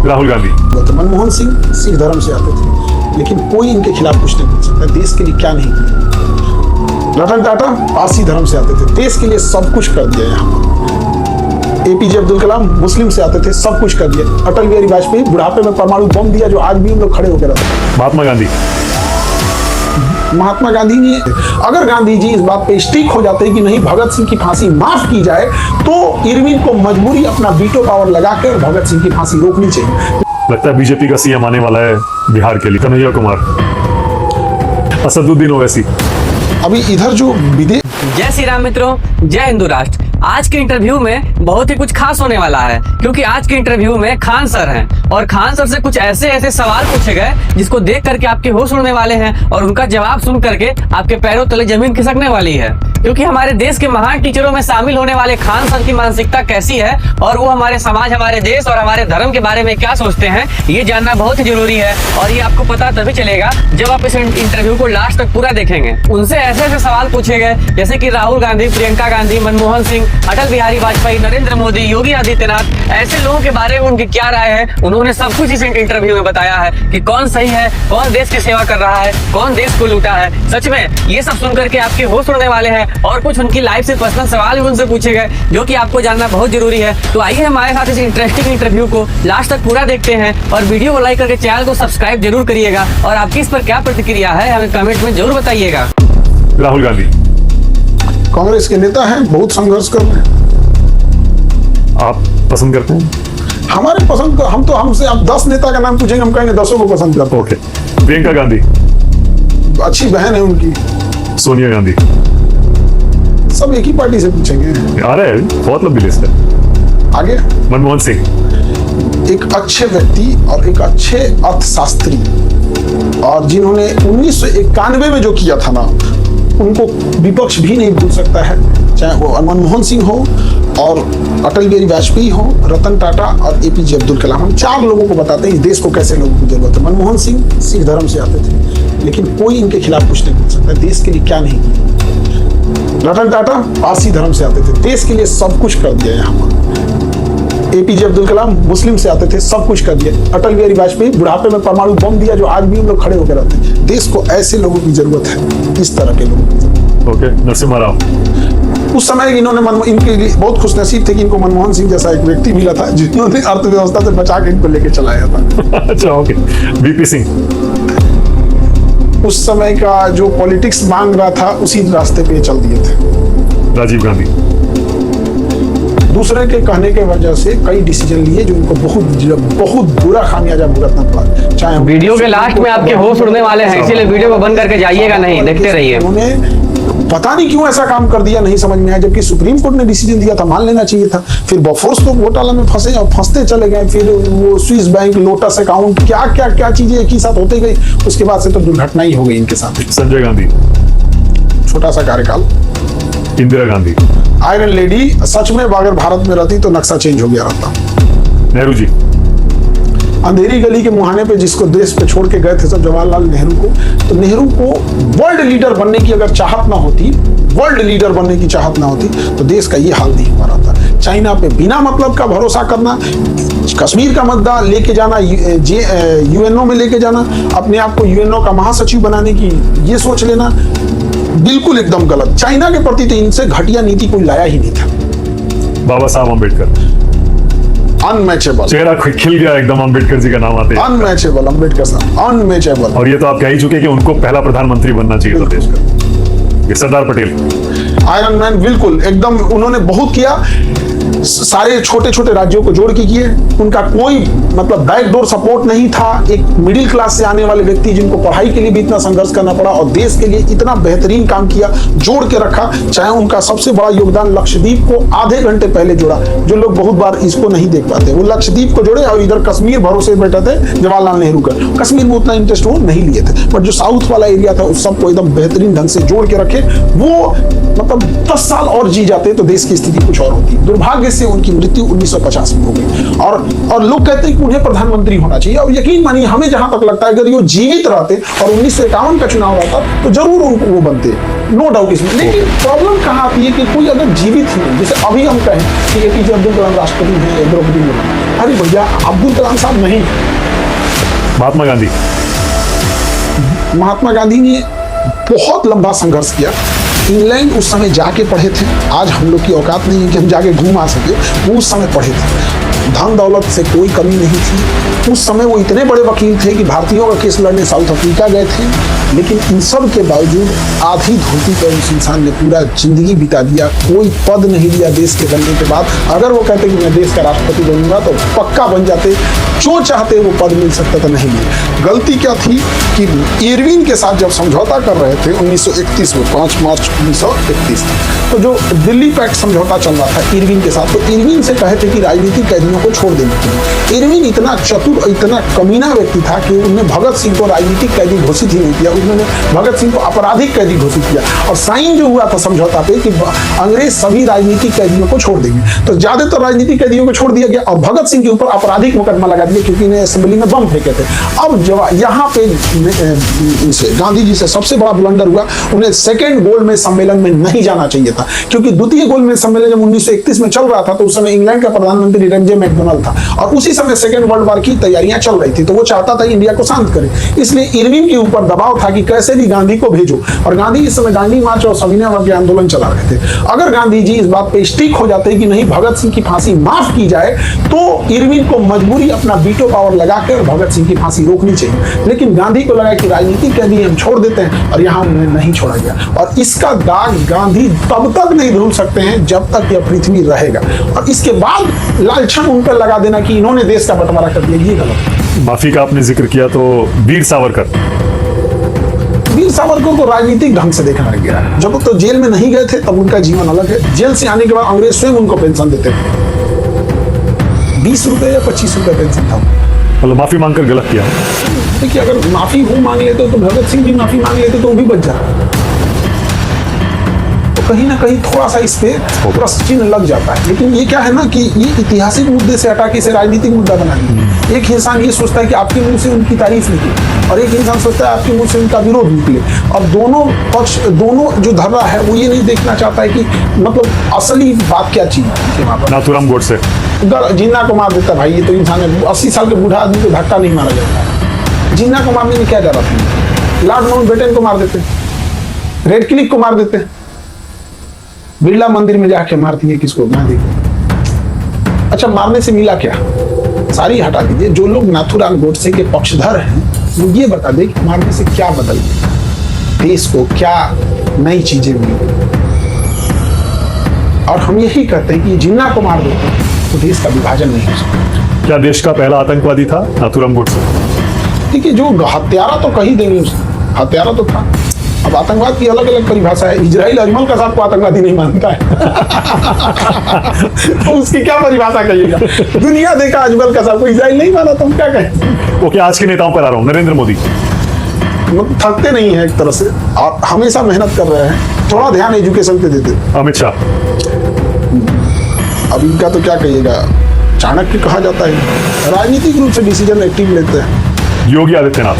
राहुल गांधी। मनमोहन सिंह सिख धर्म से आते थे, लेकिन कोई इनके खिलाफ कुछ नहीं बोल सकता। देश के लिए क्या नहीं किया। रतन टाटा पारसी धर्म से आते थे, देश के लिए सब कुछ कर दिया यहाँ पर। एपीजे अब्दुल कलाम मुस्लिम से आते थे, सब कुछ कर दिया। अटल बिहारी वाजपेयी बुढ़ापे में परमाणु बम दिया, जो आज भी हम लोग खड़े होकर रहते हैं। महात्मा गांधी ने, अगर गांधी जी इस बात पे स्टिक हो जाते कि नहीं भगत सिंह की फांसी माफ की जाए, तो इरविन को मजबूरी अपना वीटो पावर लगाकर भगत सिंह की फांसी रोकनी चाहिए। लगता है बीजेपी का सीएम आने वाला है बिहार के लिए, कन्हैया कुमार, असदुद्दीन ओवैसी। अभी इधर जो विदेश। जय श्री राम मित्रों, जय हिंदू राष्ट्र। आज के इंटरव्यू में बहुत ही कुछ खास होने वाला है, क्योंकि आज के इंटरव्यू में खान सर हैं और खान सर से कुछ ऐसे ऐसे सवाल पूछे गए जिसको देख करके आपके होश उड़ने वाले हैं और उनका जवाब सुन करके आपके पैरों तले जमीन खिसकने वाली है। क्योंकि हमारे देश के महान टीचरों में शामिल होने वाले खान सर की मानसिकता कैसी है और वो हमारे समाज, हमारे देश और हमारे धर्म के बारे में क्या सोचते हैं, ये जानना बहुत ही जरूरी है। और ये आपको पता तभी चलेगा जब आप इस इंटरव्यू को लास्ट तक पूरा देखेंगे। उनसे ऐसे ऐसे सवाल पूछे गए जैसे कि राहुल गांधी, प्रियंका गांधी, मनमोहन सिंह, अटल बिहारी वाजपेयी, नरेंद्र मोदी, योगी आदित्यनाथ, ऐसे लोगों के बारे में उनकी क्या राय है। उन्होंने सब कुछ इस इंटरव्यू में बताया है कि कौन सही है, कौन देश की सेवा कर रहा है, कौन देश को लूटा है। सच में ये सब सुन करके आपके होश उड़ने वाले हैं और कुछ उनकी लाइफ से पर्सनल सवाल भी उनसे पूछे गए जो कि आपको जानना बहुत जरूरी है। तो आइए हमारे साथ इस इंटरेस्टिंग इंटरव्यू को लास्ट तक पूरा देखते हैं और वीडियो को लाइक करके चैनल को सब्सक्राइब जरूर करिएगा और आपकी इस पर क्या प्रतिक्रिया है हमें कमेंट में जरूर बताइएगा। राहुल गांधी कांग्रेस के नेता हैं, बहुत संघर्ष कर रहे हैं। आप पसंद करते हैं? हमारे पसंद को हम तो, हमसे आप 10 नेता का नाम पूछेंगे, हम कहेंगे 10 को पसंद करते हैं। ओके। प्रियंका गांधी अच्छी बहन है उनकी। सोनिया गांधी सब एक ही पार्टी से पूछेंगे। आ रहा है, बहुत लंबी लिस्ट है। आगे मनमोहन सिंह एक अच्छे व्यक्ति और एक अच्छे अर्थशास्त्री, और जिन्होंने 1991 में जो किया था ना, उनको विपक्ष भी नहीं भूल सकता है। चाहे वो मनमोहन सिंह हो और अटल बिहारी वाजपेयी हो, रतन टाटा और एपीजे अब्दुल कलाम। हम 4 लोगों को बताते हैं इस देश को कैसे लोगों की जरूरत है। मनमोहन सिंह सिख धर्म से आते थे, लेकिन कोई इनके खिलाफ कुछ नहीं बोल सकता। देश के लिए क्या नहीं किया। रतन टाटा पारसी धर्म से आते थे, देश के लिए सब कुछ कर दिया यहाँ पर। एपीजे अब्दुल कलाम मुस्लिम से आते थे, सब कुछ कर दिया। अटल बिहारी वाजपेयी बुढ़ापे में परमाणु बम दिया, जो आज भी हम लोग खड़े होकर रहते हैं। देश को ऐसे लोगों की जरूरत है, इस तरह के लोगों की जरूरत। ओके। नरसिम्हा राव उस समय इन्होंने इनके लिए बहुत खुशनसीब थे कि इनको मनमोहन सिंह जैसा एक व्यक्ति मिला था जिन्होंने अर्थव्यवस्था से बचा के इनको लेके चलाया था। अच्छा, ओके। वीपी सिंह उस समय का जो पॉलिटिक्स मांग रहा था उसी रास्ते पे चल दिए थे। राजीव गांधी दूसरे के कहने के वजह से कई डिसीजन लिए जो इनको बहुत बुरा खामियाजा भुगतना पड़ा। चाहे वीडियो के लास्ट में आपके होश उड़ने वाले हैं, इसीलिए वीडियो को बंद करके जाइएगा नहीं, देखते रहिए। उन्होंने पता नहीं क्यों ऐसा काम कर दिया, नहीं समझ में आया। जबकि सुप्रीम कोर्ट ने डिसीजन दिया था, मान लेना चाहिए था। फिर बफोर्स तो घोटाला में फंसे और फंसते चले गए। फिर वो स्विस बैंक, लोटस अकाउंट, क्या चीजें एक ही साथ होते गई। उसके बाद से तो दुर्घटना ही हो गई इनके साथ। संजय गांधी छोटा सा कार्यकाल। इंदिरा गांधी आयरन लेडी, सच में अगर भारत में रहती तो नक्शा चेंज हो गया रहता। नेहरू जी अंधेरी गली के मुहाने पे जिसको देश पे छोड़ के गए थे सब, जवाहरलाल नेहरू को, तो नेहरू को वर्ल्ड लीडर बनने की अगर चाहत ना होती, वर्ल्ड लीडर बनने की चाहत ना होती, तो देश का ये हाल नहीं हुआ रहता। चाइना पे बिना मतलब का भरोसा करना, कश्मीर का मुद्दा लेके जाना, यूएनओ में लेके जाना, अपने आप को यूएनओ का महासचिव बनाने की ये सोच लेना, बिल्कुल एकदम गलत। चाइना के प्रति तो इनसे घटिया नीति कोई लाया ही नहीं था। बाबा साहब अम्बेडकर अनमैचेबल, चेहरा खिल गया एकदम अम्बेडकर जी का नाम आते हैं। अनमैचेबल, अम्बेडकर साहब अनमैचेबल। और ये तो आप कह ही चुके कि उनको पहला प्रधानमंत्री बनना चाहिए था देश का। ये सरदार पटेल आयरन मैन, बिल्कुल एकदम। उन्होंने बहुत किया, सारे छोटे छोटे राज्यों को जोड़ के किए। उनका कोई मतलब बैकडोर सपोर्ट नहीं था। एक मिडिल क्लास से आने वाले व्यक्ति जिनको पढ़ाई के लिए भी इतना संघर्ष करना पड़ा और देश के लिए इतना बेहतरीन काम किया, जोड़ के रखा। चाहे उनका सबसे बड़ा योगदान लक्षद्वीप को आधे घंटे पहले जोड़ा, जो लोग बहुत बार इसको नहीं देख पाते। वो लक्षद्वीप को जोड़े और इधर कश्मीर भरोसे बैठे थे जवाहरलाल नेहरू का। कश्मीर में उतना इंटरेस्ट वो नहीं लिए थे, बट जो साउथ वाला एरिया था उस सबको एकदम बेहतरीन ढंग से जोड़ के रखे। वो मतलब 10 साल और जी जाते तो देश की स्थिति कुछ और होती। दुर्भाग्य से उनकी मृत्यु 1950 में हो गई। और लोग कहते हैं कि उन्हें प्रधानमंत्री होना चाहिए। और यकीन मानिए, हमें जहां तक लगता है अगर ये जीवित रहते और 1951 का चुनाव रहता तो जरूर उनको वो बनते, नो डाउट इसमें। लेकिन प्रॉब्लम कहां आती है कि कोई अगर जीवित ही नहीं, जैसे अभी हम कहें कि एपीजे अब्दुल कलाम राष्ट्रपति हैं, द्रौपदी मुर्मू, अरे भैया, अब्दुल कलाम साहब नहीं, महात्मा गांधी। महात्मा गांधी ने बहुत लंबा संघर्ष किया। इंग्लैंड उस समय जाके पढ़े थे, आज हम लोग की औकात नहीं है कि हम जाके घूम आ सके, वो उस समय पढ़े थे। धन दौलत से कोई कमी नहीं थी। उस समय वो इतने बड़े वकील थे कि भारतीयों का केस लड़ने साउथ अफ्रीका गए थे। लेकिन इन सब के बावजूद आधी धोती पर उस इंसान ने पूरा जिंदगी बिता दिया, कोई पद नहीं लिया देश के बनने के बाद। अगर वो कहते कि मैं देश का राष्ट्रपति बनूंगा तो पक्का बन जाते, जो चाहते वो पद मिल सकता था, नहीं मिला। गलती क्या थी कि इरविन के साथ जब समझौता कर रहे थे 1931 में, 5 मार्च 1931, तो जो दिल्ली पैक्ट समझौता चल रहा था इरविन के साथ, तो इरविन से कहे थे कि राजनीतिक कैदियों को छोड़ देने के लिए। इरविन इतना चतुर, इतना कमीना व्यक्ति था कि उन्होंने भगत सिंह को राजनीतिक कैदी घोषित ही नहीं किया, उन्होंने भगत सिंह को आपराधिक कैदी घोषित किया। और साइन जो हुआ था समझौता पे कि अंग्रेज सभी राजनीतिक कैदियों को छोड़ देंगे, तो ज्यादातर राजनीतिक कैदियों को छोड़ दिया गया और भगत सिंह के ऊपर आपराधिक मुकदमा लगा दिया, क्योंकि इन्हें असेंबली में बम फेंके थे। अब जब यहाँ पे गांधी जी से सबसे बड़ा ब्लंडर हुआ, उन्हें सेकेंड गोलमेज सम्मेलन में नहीं जाना चाहिए था, क्योंकि द्वितीय गोलमेज सम्मेलन जब 1931 में चल रहा था तो उस समय इंग्लैंड का प्रधानमंत्री रंजे मैकडोनाल्ड था और उसी समय सेकेंड वर्ल्ड वॉर की तैयारियां चल रही थी, तो वो चाहता था इंडिया को शांत करे। इसलिए इरविन के ऊपर दबाव था कि कैसे भी गांधी को भेजो, और गांधी इस समय दांडी मार्च और सविनय अवज्ञा के आंदोलन चला रहे थे। अगर गांधी जी इस बात पे स्टिक हो जाते कि नहीं, भगत सिंह की फांसी माफ की जाए, तो इरविन को मजबूरी अपना वीटो पावर लगाकर भगत सिंह की फांसी रोकनी चाहिए। लेकिन गांधी को लगा कि राजनीतिक कैदी हम छोड़ देते हैं, और यहाँ उन्हें नहीं छोड़ा गया। और इसका दाग गांधी तब तक नहीं धुल सकते हैं जब तक यह पृथ्वी रहेगा। और इसके बाद लालछन उन पर लगा देना कि इन्होंने देश का बंटवारा कर दिया, ये गलत। माफी का आपने जिक्र किया, तो वीर सावरकर। वीर सावरकर को राजनीतिक ढंग से देखा गया है। जब तो जेल में नहीं गए थे तब उनका जीवन अलग है। जेल से आने के बाद अंग्रेज स्वयं उनको पेंशन देते थे, 20 रुपए या 25 रुपए पेंशन था। मतलब माफी मांगकर गलत किया। देखिए, अगर माफी वो मांग लेते तो भगत सिंह भी माफी मांग लेते तो वो भी बच जाता। तो कहीं ना कहीं थोड़ा सा इस पे प्रश्न चिन्ह लग जाता है। लेकिन ये क्या है ना कि ये ऐतिहासिक मुद्दे से हटा के इसे राजनीतिक मुद्दा बना दिया। एक इंसान ये सोचता है कि आपके मुंह से उनकी तारीफ निकले, और एक इंसान सोचता है आपके मुंह से उनका विरोध निकले, और दोनों पक्ष, दोनों जो धर्रा है वो ये नहीं देखना चाहता है कि मतलब असली बात क्या चीज है। वहां पर नाथूराम गोडसे जिन्ना को मार देता, भाई ये तो इंसान है। 80 साल के बूढ़ा आदमी को धक्का नहीं मारा जाता। जिन्ना को मारने में क्या जा रहा था? लॉर्ड माउंटबेटन को मार देते, रेड क्लिफ को मार देते, बिरला मंदिर में जाके मार दिए किसको, गांधी को। अच्छा, मारने से मिला क्या? सारी हटा दीजिए। जो लोग नाथूराम गोडसे के पक्षधर हैं वो ये बता दें कि मारने से क्या बदल गया, देश को क्या नई चीजें मिली। और हम यही कहते हैं कि जिन्ना को मार देते तो देश का विभाजन नहीं हो सकता। क्या देश का पहला आतंकवादी था नाथूराम गोडसे? देखिए, जो हत्यारा तो कही देंगे उसे, हत्यारा तो था। अब आतंकवाद की अलग अलग परिभाषा है। इजराइल अजमल का साथ को आतंकवादी नहीं मानता है तो उसकी क्या परिभाषा कहिएगा? दुनिया देखा अजमल का साथ को, इजराइल नहीं माना तो हम क्या कहें? ओके, आज के नेताओं पर आ रहा हूँ। नरेंद्र मोदी थकते नहीं है एक तरह से, और हमेशा मेहनत कर रहे हैं। थोड़ा ध्यान एजुकेशन पे देते। अमित शाह। अब इनका तो क्या कहिएगा, चाणक्य कहा जाता है। राजनीतिक रूप से डिसीजन एक्टिव लेते हैं। योगी आदित्यनाथ।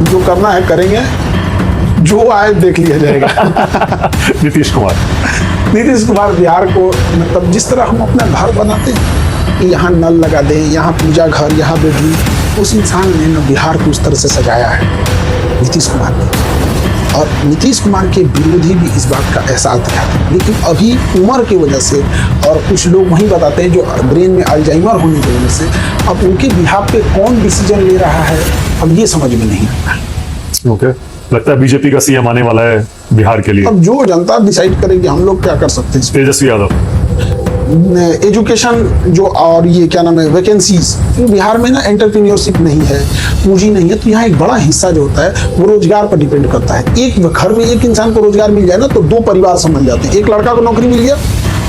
जो करना है करेंगे, जो आए देख लिया जाएगा। नीतीश कुमार। नीतीश कुमार बिहार को, मतलब जिस तरह हम अपना घर बनाते हैं, यहाँ नल लगा दें, यहाँ पूजा घर, यहाँ बेडरूम, उस इंसान ने न बिहार को उस तरह से सजाया है, नीतीश कुमार ने। और नीतीश कुमार के विरोधी भी इस बात का एहसास दिखाते, लेकिन अभी उम्र की वजह से, और कुछ लोग वही बताते हैं जो ब्रेन में अल्जाइमर होने की वजह से, अब उनके बिहाफ पे कौन डिसीजन ले रहा है अब ये समझ में नहीं आता। ओके, लगता है बीजेपी का सीएम आने वाला है बिहार के लिए। अब जो जनता डिसाइड करेगी, हम लोग क्या कर सकते हैं। तेजस्वी यादव। एजुकेशन जो, और ये क्या नाम है, वैकेंसीज, बिहार में ना एंटरप्रेन्योरशिप नहीं है, पूंजी नहीं है, तो यहाँ एक बड़ा हिस्सा जो होता है वो रोजगार पर डिपेंड करता है। एक घर में एक इंसान को रोजगार मिल जाए ना तो 2 परिवार संभल जाते हैं। एक लड़का को नौकरी मिल गया,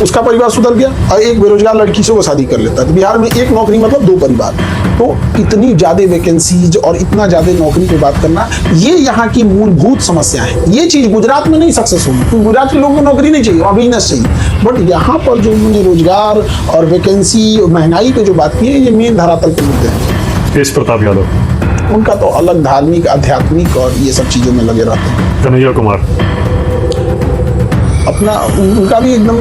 उसका परिवार सुधर गया, और एक बेरोजगार लड़की से वो शादी कर लेता है। तो बिहार में एक नौकरी मतलब 2 परिवार। तो इतनी ज्यादा वैकेंसीज और इतना ज्यादा नौकरी पे बात करना, ये यहाँ की मूलभूत समस्या है। ये चीज गुजरात में नहीं सक्सेस होगी, क्योंकि गुजरात के लोगों को नौकरी नहीं चाहिए और बिजनेस चाहिए। बट यहाँ पर जो उन्होंने रोजगार और वैकेंसी और महंगाई पे जो बात की है, ये मेन धरातल के मुद्दे हैं। तेज प्रताप यादव। उनका तो अलग धार्मिक, आध्यात्मिक और ये सब चीजों में लगे रहते हैं। कन्हैया कुमार। अब अपना उनका भी एकदम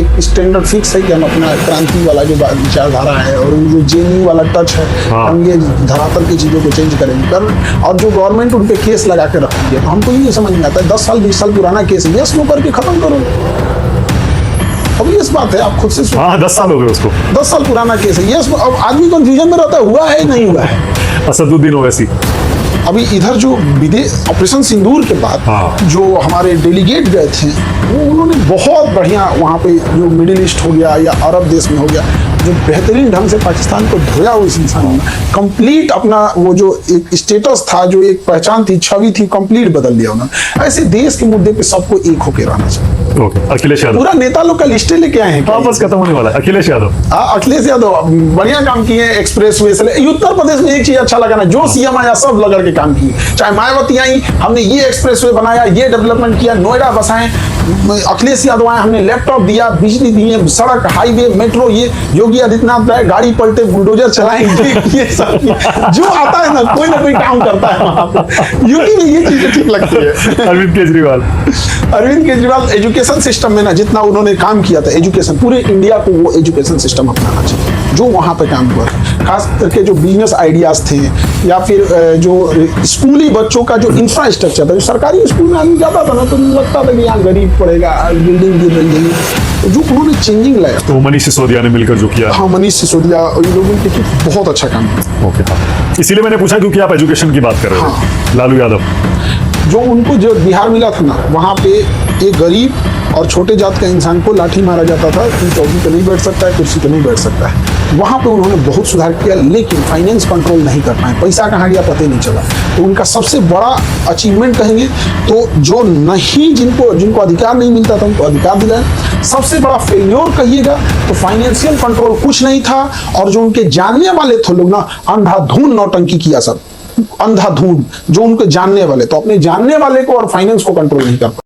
एक स्टैंडर्ड फिक्स है कि हम अपना क्रांति वाला जो विचारधारा है और जो जेएनयू वाला टच है, हाँ। हम ये धरातल की चीज़ों को चेंज करेंगे और जो गवर्नमेंट उन पे केस लगा के रखती है, तो हमको ये समझ नहीं आता है 10 साल 20 साल पुराना केस है, यस नो करके खत्म करो। अब इस बात है, आप खुद से हाँ 10 साल हो गए उसको। 10 साल पुराना केस है, यस। अब आदमी कंफ्यूजन में रहता है, हुआ है नहीं हुआ है। असदुद्दीन ओवैसी, अभी इधर जो विदेश ऑपरेशन सिंदूर के बाद हाँ। जो हमारे डेलीगेट गए थे, वो उन्होंने बहुत बढ़िया वहाँ पे जो मिडिल ईस्ट हो गया या अरब देश में हो गया, जो बेहतरीन ढंग से पाकिस्तान को धोया उस इंसान ने, कंप्लीट अपना वो जो एक स्टेटस था, जो एक पहचान थी, छवि थी, कंप्लीट बदल दिया उन्होंने। ऐसे देश के मुद्दे पे सबको एक होकर रहना चाहिए। ओके, अखिलेश यादव, पूरा नेता लोग का लिस्टे लेके आए हैं क्या? वापस खत्म होने वाला है। अखिलेश यादव, अखिलेश यादव बढ़िया काम किए, एक्सप्रेस वे से। उत्तर प्रदेश में एक चीज अच्छा लगा ना, जो सीएम आया सब लग के काम किए। चाहे मायावती आई, हमने ये एक्सप्रेस वे बनाया, ये डेवलपमेंट किया, नोएडा बसाए। अखिलेश यादव आए, हमने लैपटॉप दिया, बिजली दिए, सड़क, हाईवे, मेट्रो। ये योगी आदित्यनाथ आए, गाड़ी पलटे, बुलडोजर चलाएंगे, ये सब जो आता है ना कोई काम करता है वहां पे। यूपी में ये चीजें ठीक लगती है। अरविंद केजरीवाल, अरविंद केजरीवाल एजुकेशन सिस्टम में ना जितना उन्होंने काम किया था, एजुकेशन पूरे इंडिया को वो एजुकेशन सिस्टम अपनाना चाहिए जो वहाँ पे काम हुआ। खास करके जो बिजनेस आइडियाज थे या फिर जो स्कूली बच्चों का जो इंफ्रास्ट्रक्चर था, जो सरकारी स्कूल में आदमी जाता था ना तो लगता था कि यहाँ गरीब पड़ेगा, बिल्डिंग गिर रही है, तो जो उन्होंने चेंजिंग लाया। तो मनीष सिसोदिया ने मिलकर जो किया। हाँ, मनीष सिसोदिया और ये लोगों ने बहुत अच्छा काम किया। ओके, हाँ, इसीलिए मैंने पूछा क्योंकि आप एजुकेशन की बात कर रहे थे। लालू यादव, जो उनको जो बिहार मिला था ना, वहाँ पे एक गरीब और छोटे जात का इंसान को लाठी मारा जाता था कि चौकी पे नहीं बैठ सकता है, कुर्सी पे नहीं बैठ सकता है। वहाँ पे उन्होंने बहुत सुधार किया, लेकिन फाइनेंस कंट्रोल नहीं कर पाए, पैसा कहाँ गया पता ही नहीं चला। तो उनका सबसे बड़ा अचीवमेंट कहेंगे तो जो नहीं जिनको अधिकार नहीं मिलता था उनको अधिकार दिलाया। सबसे बड़ा फेल्योर कहिएगा तो फाइनेंशियल कंट्रोल कुछ नहीं था, और जो उनके जानने वाले थे लोग ना, अंधाधुंध नौटंकी किया सब, अंधाधुंध जो उनके जानने वाले, तो अपने जानने वाले को और फाइनेंस को कंट्रोल नहीं कर पाए।